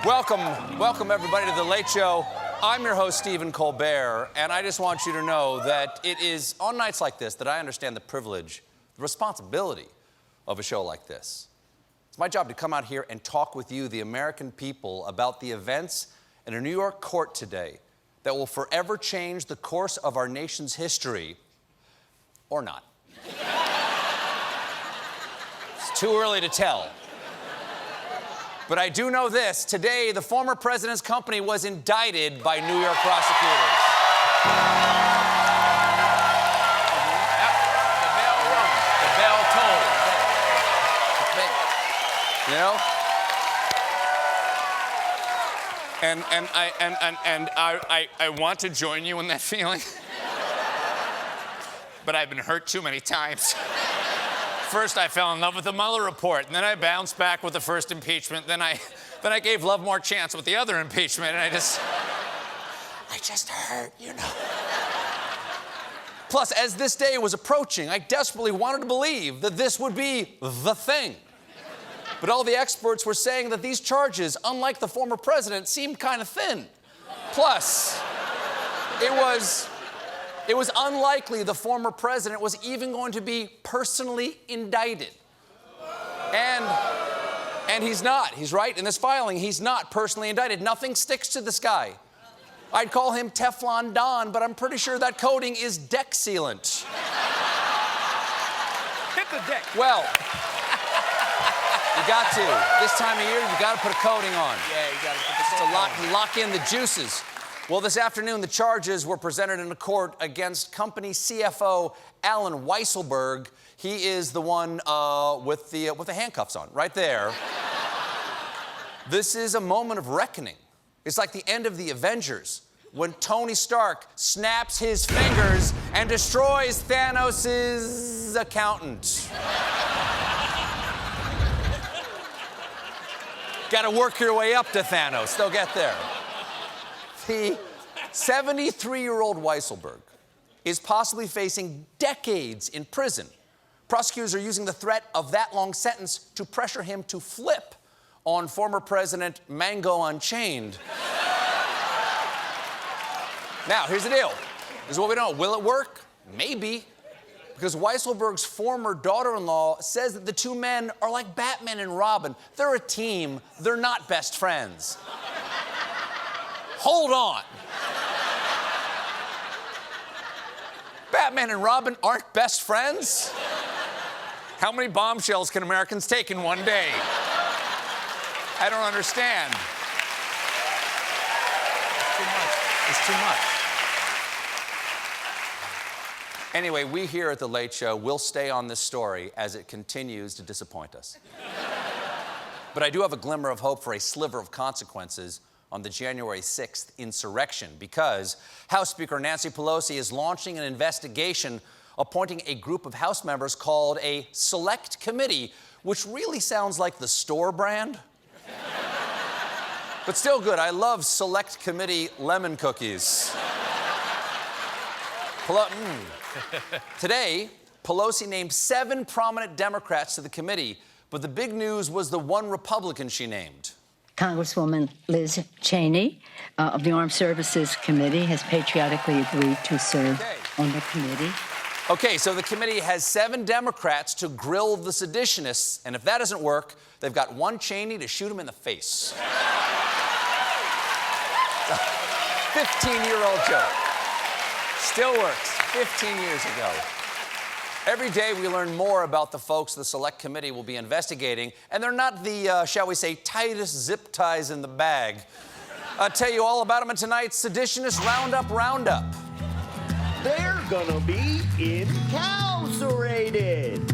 Welcome everybody to The Late Show. I'm your host, Stephen Colbert, and I just want you to know that it is on nights like this that I understand the privilege, the responsibility of a show like this. It's my job to come out here and talk with you, the American people, about the events in a New York court today that will forever change the course of our nation's history, or not. It's too early to tell. But I do know this. Today, the former president's company was indicted by New York prosecutors. Yep, the bell rung. The bell tolled. You know? And I want to join you in that feeling. But I've been hurt too many times. First, I fell in love with the Mueller report, and then I bounced back with the first impeachment. Then I gave love more chance with the other impeachment, and I just hurt, you know. Plus, as this day was approaching, I desperately wanted to believe that this would be the thing. But all the experts were saying that these charges, unlike the former president, seemed kind of thin. Plus, it was unlikely the former president was even going to be personally indicted. And he's not. He's right. In this filing, he's not personally indicted. Nothing sticks to this guy. I'd call him Teflon Don, but I'm pretty sure that coating is deck sealant. Hit the deck. Well, you got to. This time of year, you got to put a coating on. Yeah, you got to put the coating on. To lock in the juices. Well, this afternoon, the charges were presented in a court against company CFO Alan Weisselberg. He is the one with the handcuffs on, right there. This is a moment of reckoning. It's like the end of the Avengers, when Tony Stark snaps his fingers and destroys Thanos' accountant. Got to work your way up to Thanos. They'll get there. The 73-year-old Weisselberg is possibly facing decades in prison. Prosecutors are using the threat of that long sentence to pressure him to flip on former President Mango Unchained. Now, here's the deal. This is what we don't know. Will it work? Maybe. Because Weisselberg's former daughter-in-law says that the two men are like Batman and Robin. They're a team. They're not best friends. Hold on. Batman and Robin aren't best friends? How many bombshells can Americans take in one day? I don't understand. It's too much. Anyway, we here at The Late Show will stay on this story as it continues to disappoint us. But I do have a glimmer of hope for a sliver of consequences on the January 6th insurrection, because House Speaker Nancy Pelosi is launching an investigation appointing a group of House members called a Select Committee, which really sounds like the store brand. But still good. I love Select Committee lemon cookies. Today, Pelosi named 7 prominent Democrats to the committee, but the big news was the one Republican she named. Congresswoman Liz Cheney of the Armed Services Committee has patriotically agreed to serve on the committee. Okay, so the committee has 7 Democrats to grill the seditionists, and if that doesn't work, they've got one Cheney to shoot him in the face. 15-year-old joke. Still works. 15 years ago. Every day we learn more about the folks the Select Committee will be investigating, and they're not the, shall we say, tightest zip ties in the bag. I'll tell you all about them in tonight's Seditionist Roundup. They're gonna be incarcerated.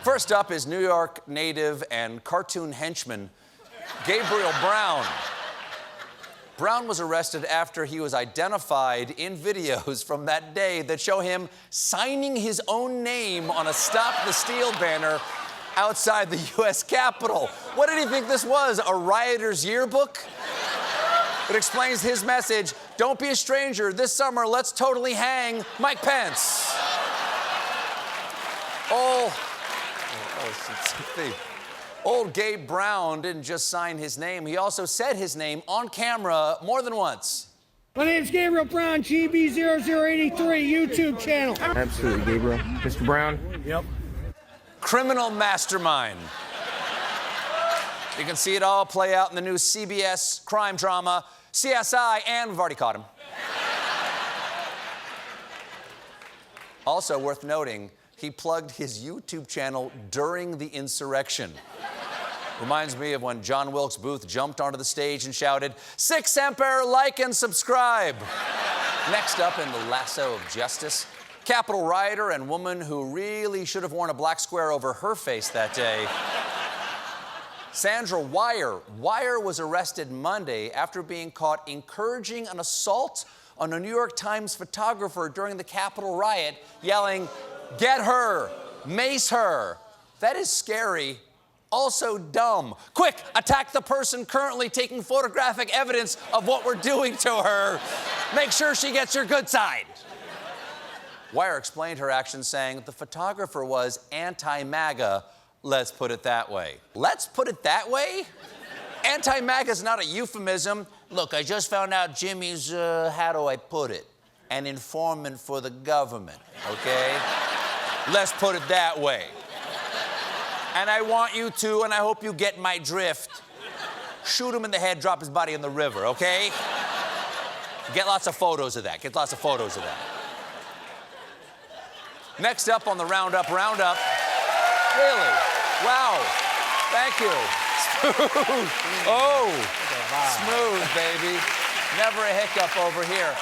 First up is New York native and cartoon henchman Gabriel Brown. Brown was arrested after he was identified in videos from that day that show him signing his own name on a Stop the Steal banner outside the U.S. Capitol. What did he think this was, a Rioters yearbook? It explains his message: don't be a stranger. This summer, let's totally hang Mike Pence. Old Gabe Brown didn't just sign his name, he also said his name on camera more than once. My name's Gabriel Brown, GB0083, YouTube channel. Absolutely, Gabriel. Mr. Brown? Yep. Criminal mastermind. You can see it all play out in the new CBS crime drama, CSI, and we've already caught him. Also worth noting, he plugged his YouTube channel during the insurrection. Reminds me of when John Wilkes Booth jumped onto the stage and shouted, "Sic Semper, like and subscribe." Next up in the lasso of justice, Capitol rioter and woman who really should have worn a black square over her face that day. Sandra Wire. Wire was arrested Monday after being caught encouraging an assault on a New York Times photographer during the Capitol riot, yelling, "Get her, mace her." That is scary, also dumb. Quick, attack the person currently taking photographic evidence of what we're doing to her. Make sure she gets your good side. Wire explained her actions, saying the photographer was anti-MAGA. Let's put it that way. Let's put it that way? Anti-MAGA is not a euphemism. Look, I just found out Jimmy's, how do I put it? An informant for the government, okay? Let's put it that way. And I want you to, and I hope you get my drift, shoot him in the head, drop his body in the river, okay? Get lots of photos of that. Get lots of photos of that. Next up on the Roundup. Really? Wow. Thank you. Smooth. Oh, smooth, baby. Never a hiccup over here.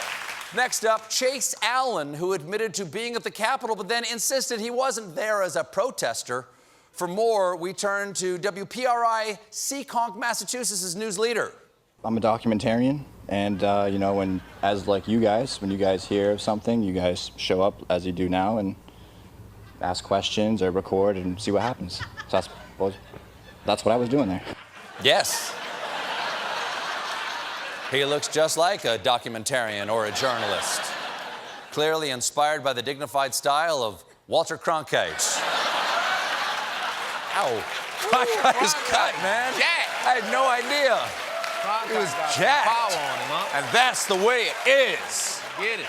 Next up, Chase Allen, who admitted to being at the Capitol, but then insisted he wasn't there as a protester. For more, we turn to WPRI Seekonk, Massachusetts' news leader. I'm a documentarian, and you know, when you guys hear something, you guys show up as you do now and ask questions or record and see what happens. So that's what I was doing there. Yes. He looks just like a documentarian or a journalist. Clearly inspired by the dignified style of Walter Cronkite. Ow. Cronkite is cut, man. Jack. I had no idea. It was jacked. Power on him, huh? And that's the way it is. Get it.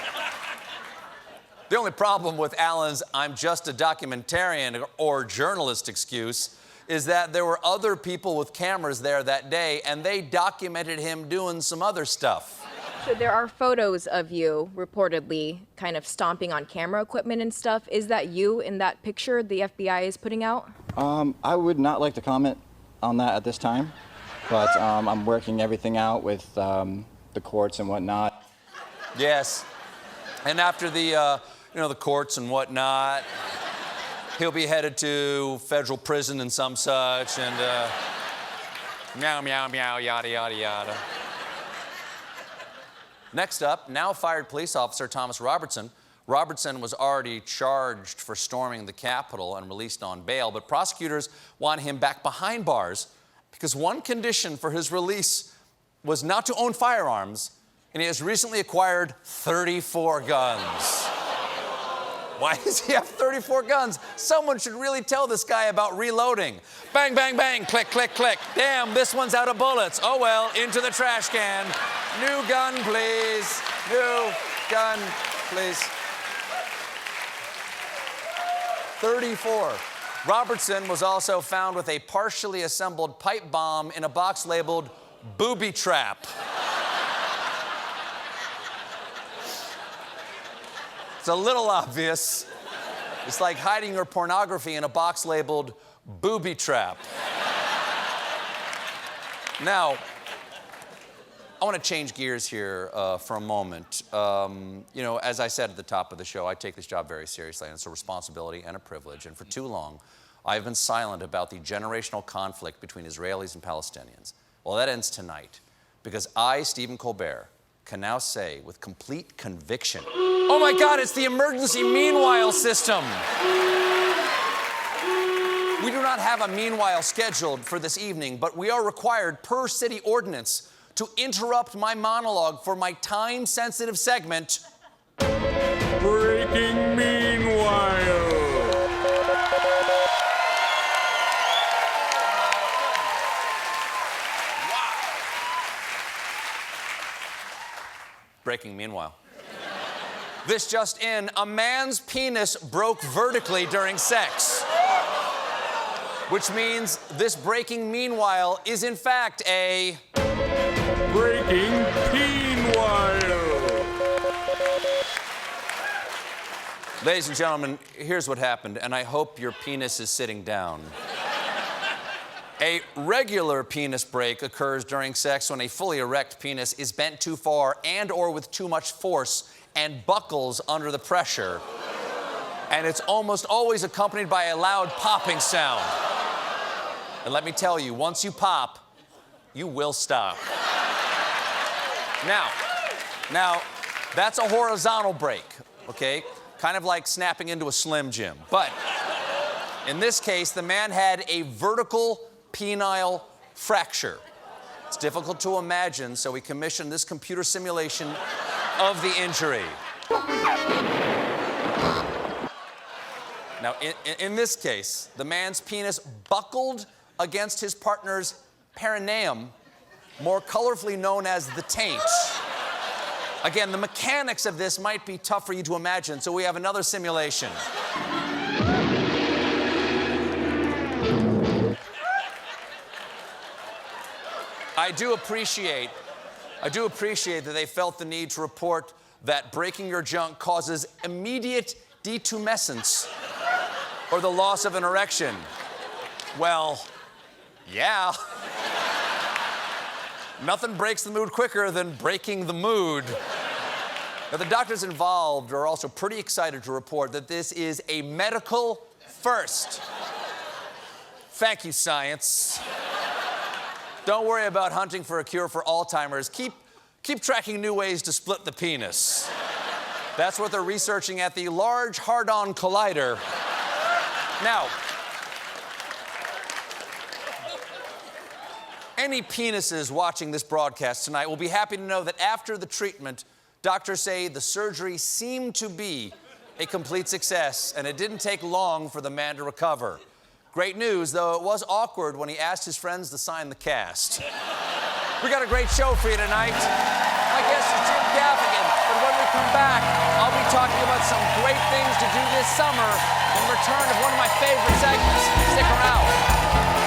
The only problem with Allen's "I'm just a documentarian" or journalist excuse is that there were other people with cameras there that day, and they documented him doing some other stuff. So there are photos of you reportedly kind of stomping on camera equipment and stuff. Is that you in that picture the FBI is putting out? I would not like to comment on that at this time, but I'm working everything out with the courts and whatnot. Yes. And after the courts and whatnot, he'll be headed to federal prison and some such, and meow, meow, meow, yada, yada, yada. Next up, now fired police officer Thomas Robertson. Robertson was already charged for storming the Capitol and released on bail, but prosecutors want him back behind bars because one condition for his release was not to own firearms, and he has recently acquired 34 guns. Why does he have 34 guns? Someone should really tell this guy about reloading. Bang, bang, bang, click, click, click. Damn, this one's out of bullets. Oh well, into the trash can. New gun, please. New gun, please. 34. Robertson was also found with a partially assembled pipe bomb in a box labeled "booby trap." It's a little obvious. It's like hiding your pornography in a box labeled "booby trap." Now, I want to change gears here for a moment. As I said at the top of the show, I take this job very seriously, and it's a responsibility and a privilege. And for too long, I've been silent about the generational conflict between Israelis and Palestinians. Well, that ends tonight, because I, Stephen Colbert, can now say with complete conviction, oh my God, it's the emergency meanwhile system. We do not have a meanwhile scheduled for this evening, but we are required per city ordinance to interrupt my monologue for my time-sensitive segment, Breaking Meanwhile. Breaking meanwhile. This just in, a man's penis broke vertically during sex. Which means this breaking meanwhile is in fact a... Breaking meanwhile. Ladies and gentlemen, here's what happened, and I hope your penis is sitting down. A regular penis break occurs during sex when a fully erect penis is bent too far and or with too much force and buckles under the pressure. And it's almost always accompanied by a loud popping sound. And let me tell you, once you pop, you will stop. Now, that's a horizontal break, okay? Kind of like snapping into a Slim Jim. But in this case, the man had a vertical penile fracture. It's difficult to imagine, so we commissioned this computer simulation of the injury. Now, in this case, the man's penis buckled against his partner's perineum, more colorfully known as the taint. Again, the mechanics of this might be tough for you to imagine, so we have another simulation. I do appreciate that they felt the need to report that breaking your junk causes immediate detumescence or the loss of an erection. Well, yeah. Nothing breaks the mood quicker than breaking the mood. Now, the doctors involved are also pretty excited to report that this is a medical first. Thank you, science. Don't worry about hunting for a cure for Alzheimer's. Keep tracking new ways to split the penis. That's what they're researching at the Large Hadron Collider. Now, any penises watching this broadcast tonight will be happy to know that after the treatment, doctors say the surgery seemed to be a complete success, and it didn't take long for the man to recover. Great news, though it was awkward when he asked his friends to sign the cast. We got a great show for you tonight. My guest is Jim Gaffigan, but when we come back, I'll be talking about some great things to do this summer in return of one of my favorite segments. Stick around.